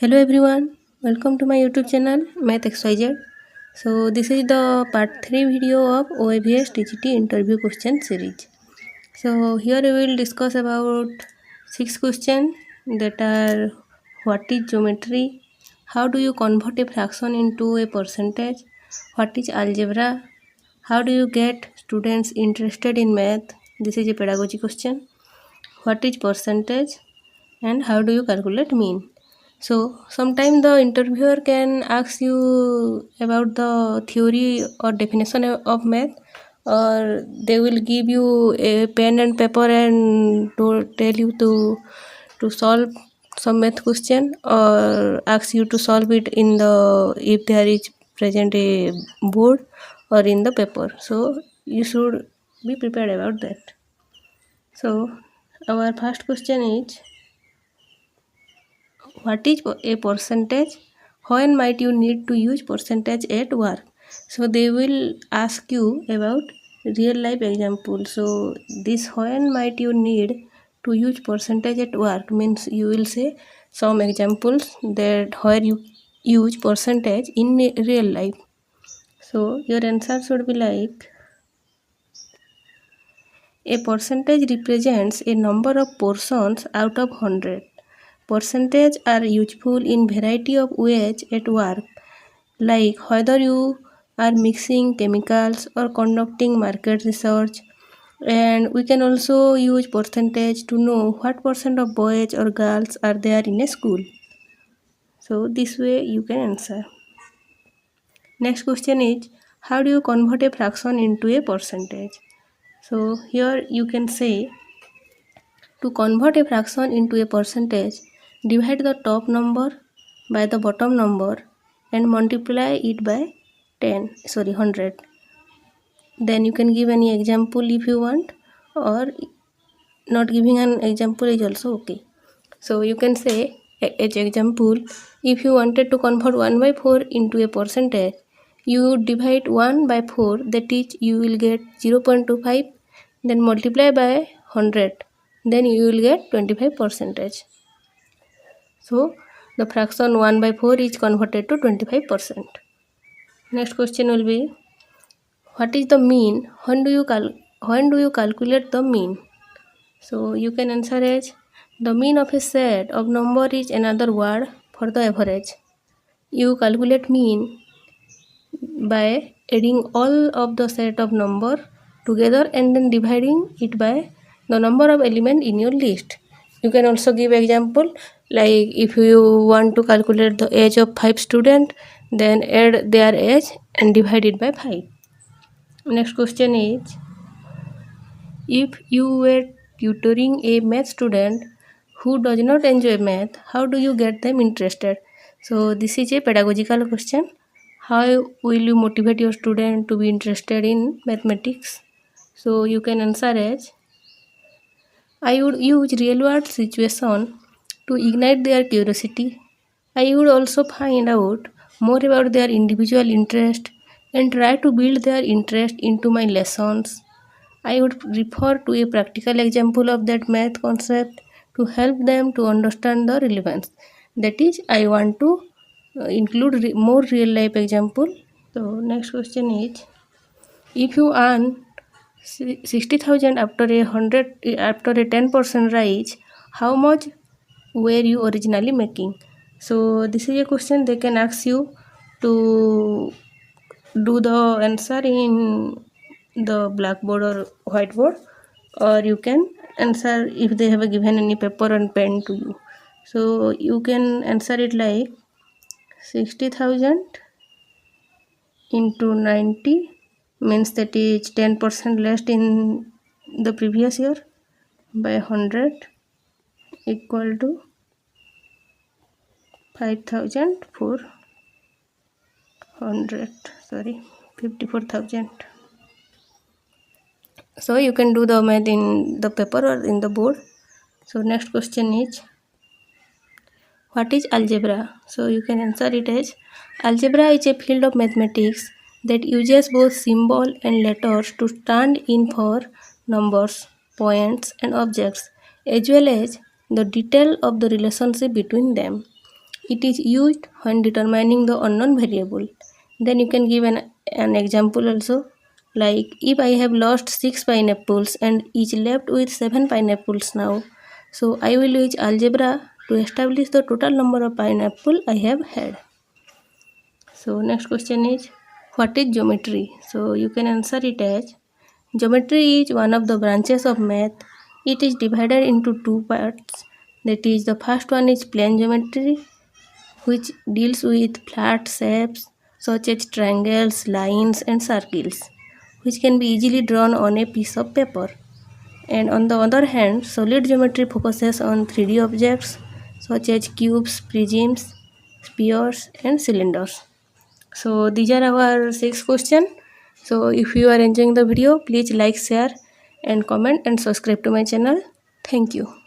Hello everyone, welcome to my YouTube channel Math XYZ. So this is the part 3 video of OAVS TGT Interview question series. So here we will discuss about 6 questions that are: what is geometry, how do you convert a fraction into a percentage, what is algebra, how do you get students interested in math, this is a pedagogy question, what is percentage, and how do you calculate mean. So sometimes the interviewer can ask you about the theory or definition of math, or they will give you a pen and paper and to tell you to solve some math question, or ask you to solve it in the, if there is present a board or in the paper. So you should be prepared about that. So our first question is, what is a percentage? When might you need to use percentage at work? So they will ask you about real life example. So this when might you need to use percentage at work means you will say some examples that where you use percentage in real life. So your answer should be like, a percentage represents a number of portions out of 100. Percentages are useful in variety of ways at work, like whether you are mixing chemicals or conducting market research. And we can also use percentage to know what percent of boys or girls are there in a school. So this way you can answer. Next question is, how do you convert a fraction into a percentage? So here you can say, to convert a fraction into a percentage, divide the top number by the bottom number and multiply it by 100. Then you can give any example if you want, or not giving an example is also okay. So you can say, as example, if you wanted to convert 1 by 4 into a percentage, you divide 1 by 4, that is you will get 0.25, then multiply by 100, then you will get 25 percentage. So the fraction 1 by 4 is converted to 25%. Next question will be, what is the mean? When do you calculate the mean? So you can answer as, the mean of a set of number is another word for the average. You calculate mean by adding all of the set of number together and then dividing it by the number of element in your list. You can also give example, like if you want to calculate the age of 5 students, then add their age and divide it by 5. Next question is, if you were tutoring a math student who does not enjoy math, how do you get them interested? So this is a pedagogical question. How will you motivate your student to be interested in mathematics? So you can answer as, I would use real world situation to ignite their curiosity. I would also find out more about their individual interest and try to build their interest into my lessons. I would refer to a practical example of that math concept to help them to understand the relevance. That is, I want to include more real life example. So next question is, if you earn 60,000 after a 10% rise, how much were you originally making? So this is a question they can ask you to do the answer in the blackboard or whiteboard, or you can answer if they have given any paper and pen to you. So you can answer it like 60,000 into 90 means that is 10% less in the previous year by 100 equal to 54,000. So you can do the math in the paper or in the board. So next question is, what is algebra? So you can answer it as, algebra is a field of mathematics that uses both symbol and letters to stand in for numbers, points and objects, as well as the detail of the relationship between them. It is used when determining the unknown variable. Then you can give an example also, like if I have lost 6 pineapples and is left with 7 pineapples now, so I will use algebra to establish the total number of pineapple I have had. So next question is, what is geometry? So you can answer it as, geometry is one of the branches of math. It is divided into two parts. That is, the first one is plane geometry, which deals with flat shapes such as triangles, lines, and circles, which can be easily drawn on a piece of paper. And on the other hand, solid geometry focuses on 3D objects such as cubes, prisms, spheres, and cylinders. So these are our 6 questions. So if you are enjoying the video, please like, share, and comment and subscribe to my channel. Thank you.